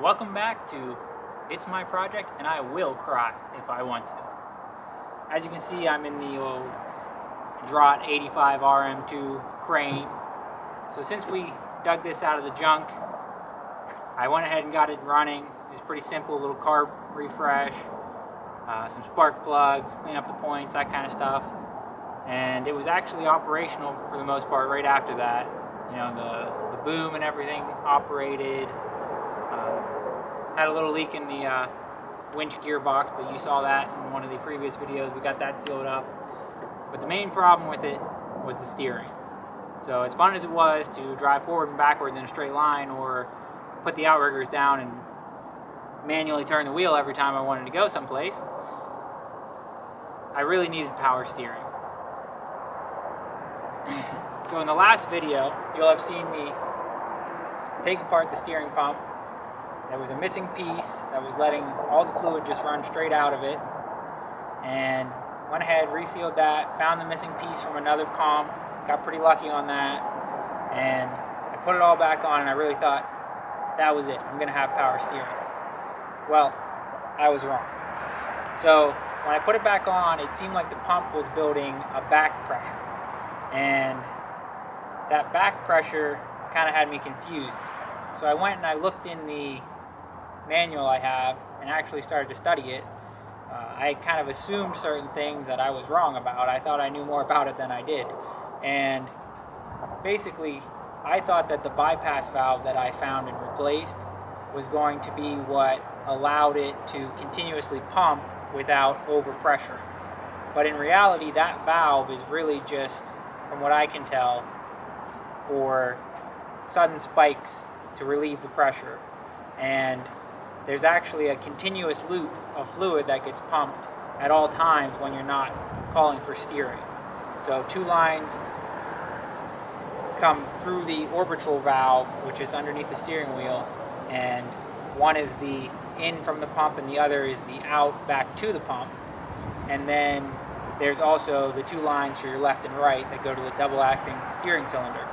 Welcome back to It's My Project and I Will Cry if I want to. As you can see, I'm in the old Drott 85 RM2 crane. So since we dug this out of the junk, I went ahead and got it running. It was pretty simple, a little carb refresh, some spark plugs, clean up the points, that kind of stuff. And it was actually operational for the most part right after that. You know, the boom and everything operated. Had a little leak in the winch gearbox, but you saw that in one of the previous videos. We got that sealed up. But the main problem with it was the steering. So as fun as it was to drive forward and backwards in a straight line or put the outriggers down and manually turn the wheel every time I wanted to go someplace, I really needed power steering. So in the last video, you'll have seen me take apart the steering pump. There was a missing piece that was letting all the fluid just run straight out of it, and went ahead, resealed that, found the missing piece from another pump, got pretty lucky on that, and I put it all back on, and I really thought that was it, I'm gonna have power steering. Well, I was wrong. So when I put it back on, it seemed like the pump was building a back pressure, and that back pressure kind of had me confused. So I went and I looked in the manual I have and actually started to study it. I kind of assumed certain things that I was wrong about. I thought I knew more about it than I did. And basically, I thought that the bypass valve that I found and replaced was going to be what allowed it to continuously pump without overpressure. But in reality, that valve is really just, from what I can tell, for sudden spikes to relieve the pressure. And there's actually a continuous loop of fluid that gets pumped at all times when you're not calling for steering. So two lines come through the orbital valve, which is underneath the steering wheel, and one is the in from the pump and the other is the out back to the pump. And then there's also the two lines for your left and right that go to the double acting steering cylinder.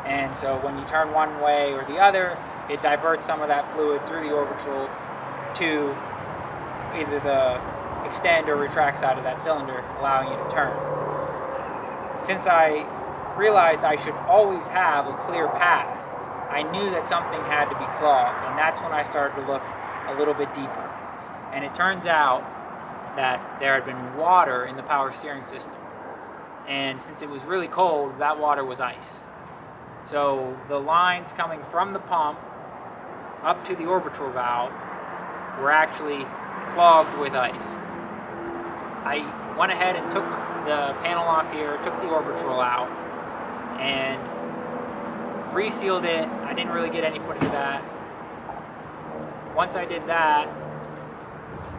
And so when you turn one way or the other, it diverts some of that fluid through the orbital to either the extend or retract side of that cylinder, allowing you to turn. Since I realized I should always have a clear path, I knew that something had to be clogged, and that's when I started to look a little bit deeper. And it turns out that there had been water in the power steering system. And since it was really cold, that water was ice. So the lines coming from the pump up to the orbital valve were actually clogged with ice. I went ahead and took the panel off here, took the orbital out, and resealed it. I didn't really get any footage of that. Once I did that,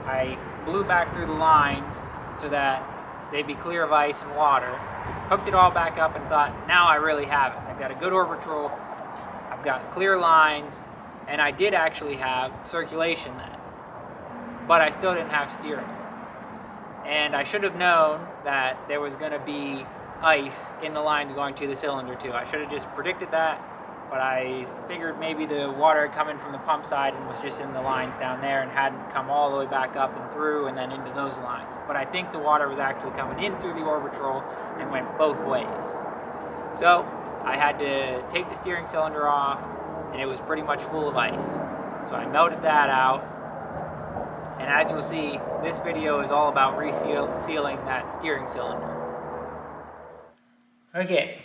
I blew back through the lines so that they'd be clear of ice and water, hooked it all back up and thought, now I really have it. I've got a good orbital, I've got clear lines, and I did actually have circulation then, but I still didn't have steering. And I should have known that there was going to be ice in the lines going to the cylinder too. I should have just predicted that, but I figured maybe the water had come in from the pump side and was just in the lines down there and hadn't come all the way back up and through and then into those lines. But I think the water was actually coming in through the orbital and went both ways. So I had to take the steering cylinder off, and it was pretty much full of ice. So I melted that out, and as you'll see, this video is all about sealing that steering cylinder. Okay,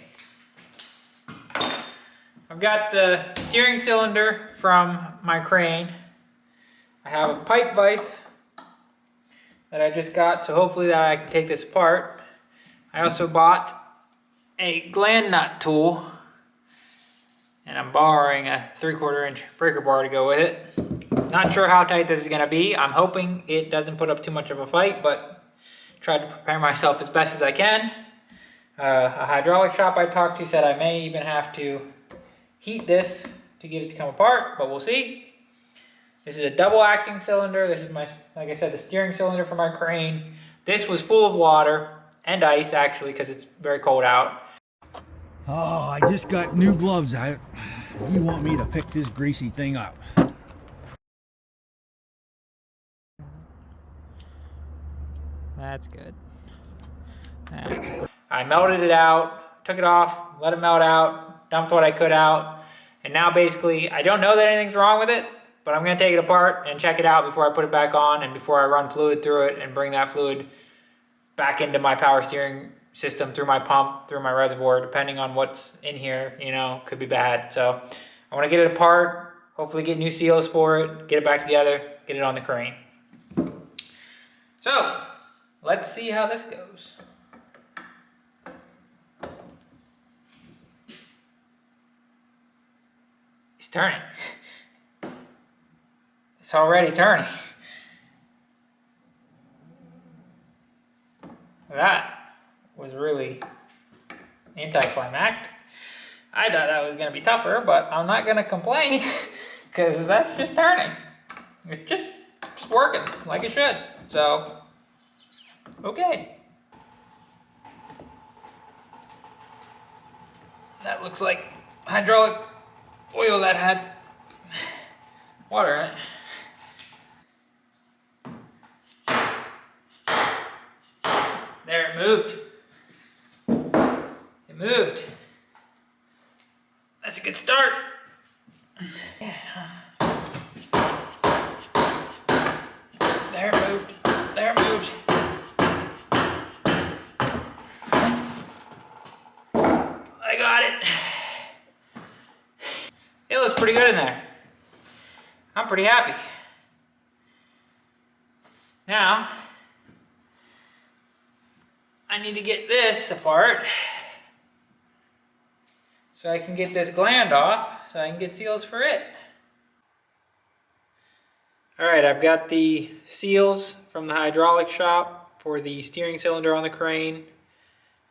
I've got the steering cylinder from my crane. I have a pipe vise that I just got, so hopefully that I can take this apart. I also bought a gland nut tool, and I'm borrowing a 3/4 inch breaker bar to go with it. Not sure how tight this is going to be. I'm hoping it doesn't put up too much of a fight, but tried to prepare myself as best as I can. A hydraulic shop I talked to said I may even have to heat this to get it to come apart, but we'll see. This is a double acting cylinder. This is my, like I said, the steering cylinder for my crane. This was full of water and ice actually, because it's very cold out. Oh, I just got new gloves out. You want me to pick this greasy thing up? That's good. I melted it out, took it off, let it melt out, dumped what I could out, and now basically I don't know that anything's wrong with it, but I'm gonna take it apart and check it out before I put it back on and before I run fluid through it and bring that fluid back into my power steering system through my pump, through my reservoir, depending on what's in here, you know, could be bad. So I wanna get it apart, hopefully get new seals for it, get it back together, get it on the crane. So let's see how this goes. It's turning. It's already turning. That was really anticlimactic. I thought that was gonna be tougher, but I'm not gonna complain because that's just turning. It's just working like it should. So, okay. That looks like hydraulic oil that had water in it. There, it moved. It moved. That's a good start. There it moved. There it moved. I got it. It looks pretty good in there. I'm pretty happy. Now, I need to get this apart so I can get this gland off so I can get seals for it. All right, I've got the seals from the hydraulic shop for the steering cylinder on the crane.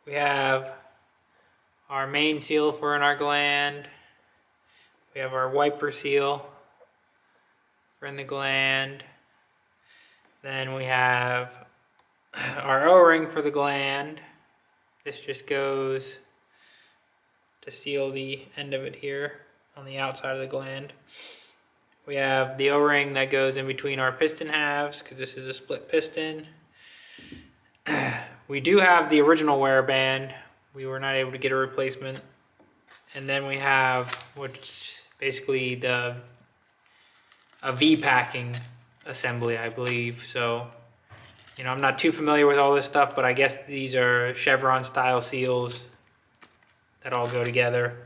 We have our main seal for in our gland. We have our wiper seal for in the gland. Then we have our O-ring for the gland. This just goes to seal the end of it here on the outside of the gland. We have the O-ring that goes in between our piston halves because this is a split piston. We do have the original wear band. We were not able to get a replacement. And then we have what's basically a V-packing assembly, I believe. So, you know, I'm not too familiar with all this stuff, but I guess these are chevron style seals that all go together.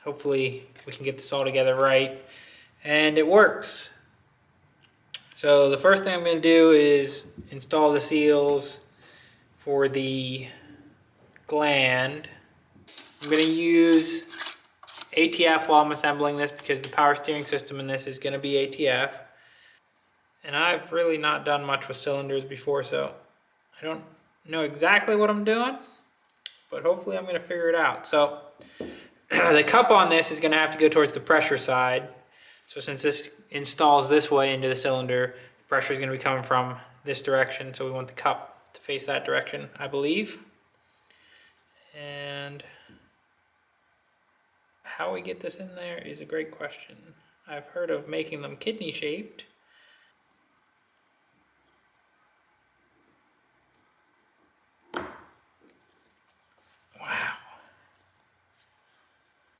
Hopefully we can get this all together right and it works. So the first thing I'm going to do is install the seals for the gland. I'm going to use ATF while I'm assembling this because the power steering system in this is going to be ATF. And I've really not done much with cylinders before, so I don't know exactly what I'm doing, but hopefully I'm going to figure it out. So the cup on this is going to have to go towards the pressure side. So since this installs this way into the cylinder, the pressure is going to be coming from this direction. So we want the cup to face that direction, I believe. And how we get this in there is a great question. I've heard of making them kidney shaped. Wow.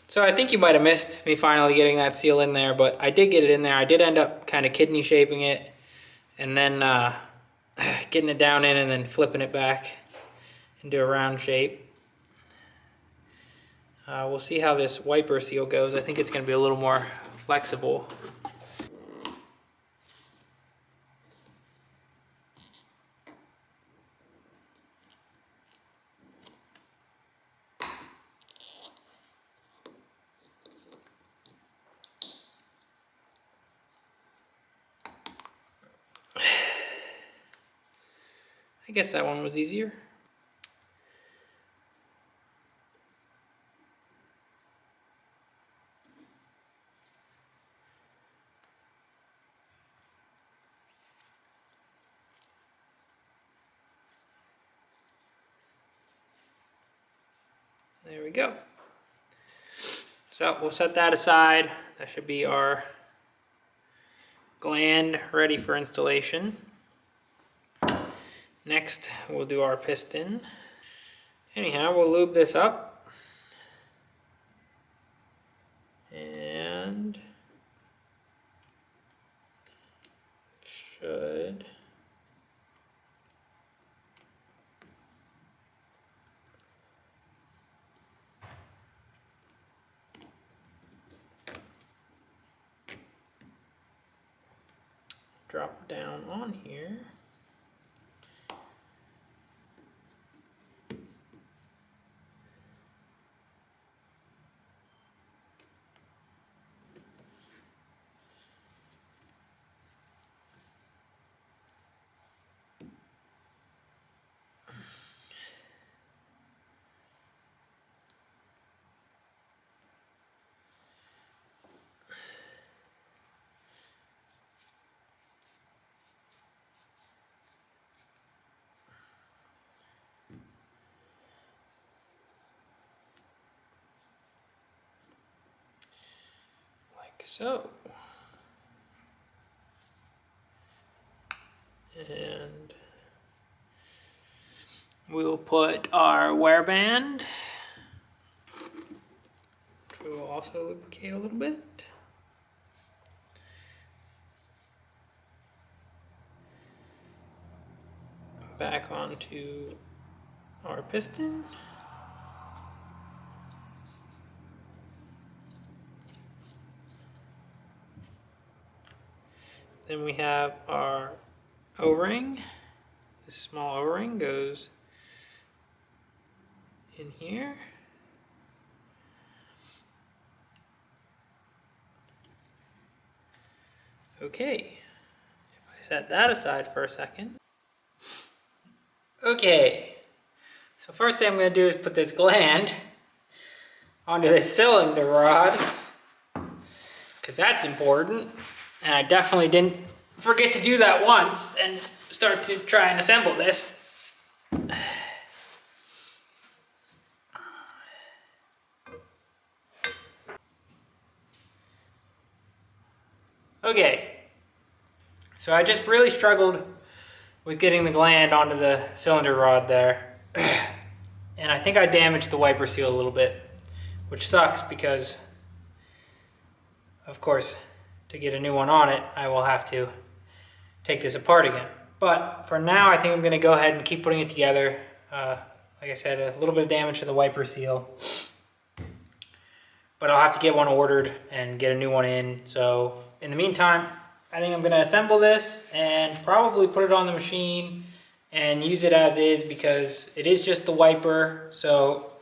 So I think you might have missed me finally getting that seal in there, but I did get it in there. I did end up kind of kidney shaping it and then getting it down in and then flipping it back into a round shape. We'll see how this wiper seal goes. I think it's going to be a little more flexible. I guess that one was easier. There we go. So we'll set that aside. That should be our gland ready for installation. Next, we'll do our piston. Anyhow, we'll lube this up. And should drop down on here. Like so. And we'll put our wear band, which we will also lubricate a little bit. Back onto our piston. Then we have our O-ring. This small O-ring goes in here. Okay, if I set that aside for a second. Okay, so first thing I'm going to do is put this gland onto this cylinder rod, because that's important, and I definitely didn't forget to do that once and start to try and assemble this. Okay, so I just really struggled with getting the gland onto the cylinder rod there. And I think I damaged the wiper seal a little bit, which sucks because, of course, to get a new one on it, I will have to take this apart again. But for now, I think I'm gonna go ahead and keep putting it together. Like I said, a little bit of damage to the wiper seal, but I'll have to get one ordered and get a new one in. So in the meantime, I think I'm gonna assemble this and probably put it on the machine and use it as is, because it is just the wiper. So,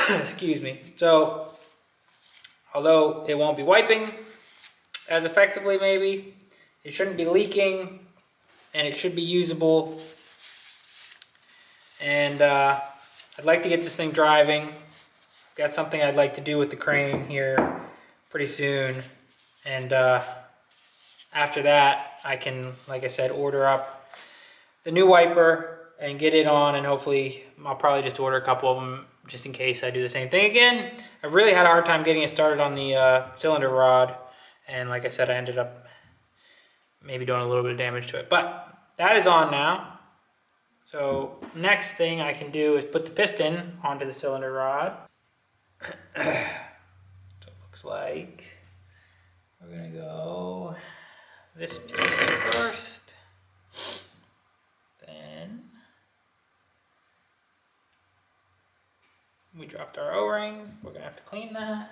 excuse me. So, although it won't be wiping as effectively maybe, it shouldn't be leaking, and it should be usable. And I'd like to get this thing driving. Got something I'd like to do with the crane here pretty soon. And after that, I can, like I said, order up the new wiper and get it on, and hopefully I'll probably just order a couple of them just in case I do the same thing again. I really had a hard time getting it started on the cylinder rod, and like I said, I ended up maybe doing a little bit of damage to it. But that is on now. So next thing I can do is put the piston onto the cylinder rod. So it looks like we're gonna go this piece first, then we dropped our O-ring. We're gonna have to clean that.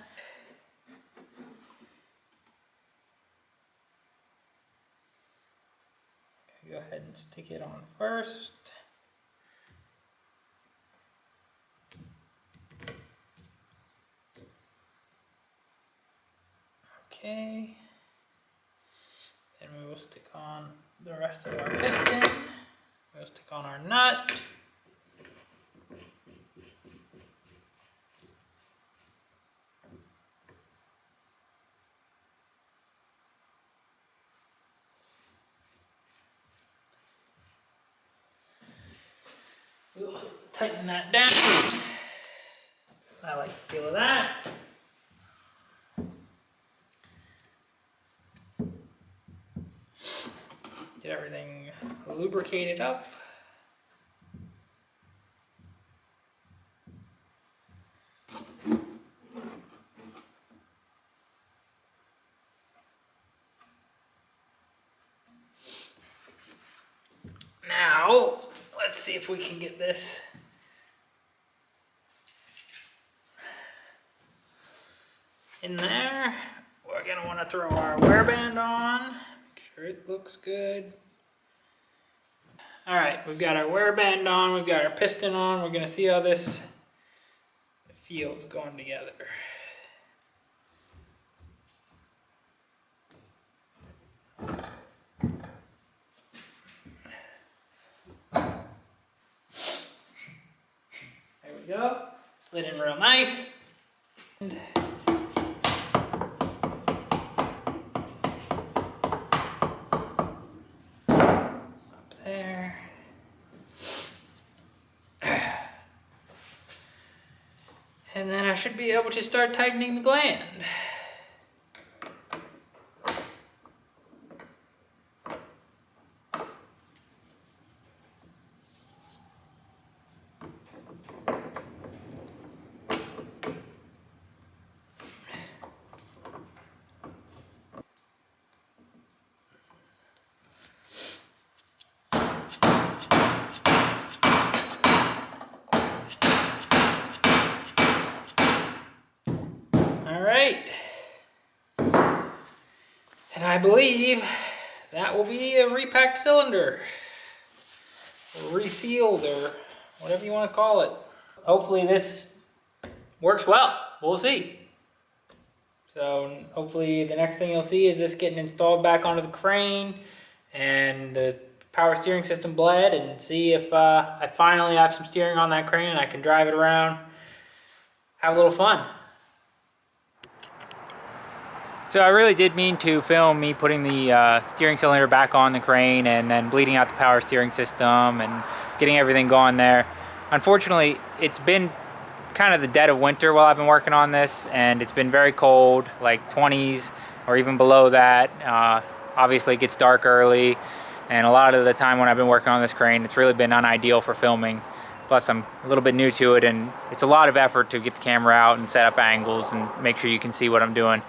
Go ahead and stick it on first. Okay. Then we will stick on the rest of our piston. We'll stick on our nut. We'll tighten that down. I like the feel of that. Get everything lubricated up. Now, let's see if we can get this in there. We're gonna want to throw our wear band on, make sure it looks good. All right, we've got our wear band on, we've got our piston on. We're gonna see how this feels going together. There we go, slid in real nice. And up there. And then I should be able to start tightening the gland. Alright, and I believe that will be a repacked cylinder, or resealed, or whatever you want to call it. Hopefully this works well, we'll see. So hopefully the next thing you'll see is this getting installed back onto the crane, and the power steering system bled, and see if I finally have some steering on that crane and I can drive it around, have a little fun. So I really did mean to film me putting the steering cylinder back on the crane and then bleeding out the power steering system and getting everything going there. Unfortunately, it's been kind of the dead of winter while I've been working on this, and it's been very cold, like 20s or even below that. Obviously it gets dark early, and a lot of the time when I've been working on this crane, it's really been unideal for filming. Plus I'm a little bit new to it, and it's a lot of effort to get the camera out and set up angles and make sure you can see what I'm doing.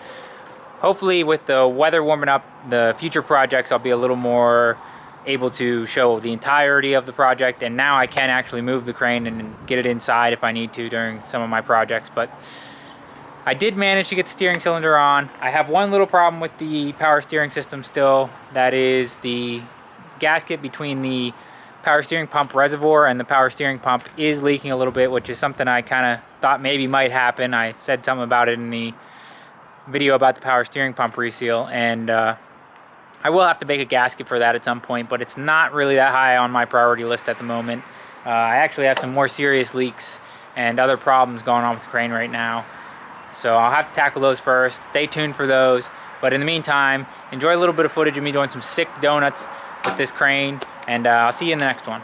Hopefully with the weather warming up, the future projects, I'll be a little more able to show the entirety of the project, and now I can actually move the crane and get it inside if I need to during some of my projects. But I did manage to get the steering cylinder on. I have one little problem with the power steering system still. That is the gasket between the power steering pump reservoir and the power steering pump is leaking a little bit, which is something I kind of thought maybe might happen. I said something about it in the video about the power steering pump reseal, and I will have to make a gasket for that at some point, but it's not really that high on my priority list at the moment. I actually have some more serious leaks and other problems going on with the crane right now, so I'll have to tackle those first. Stay tuned for those, but in the meantime, enjoy a little bit of footage of me doing some sick donuts with this crane, and I'll see you in the next one.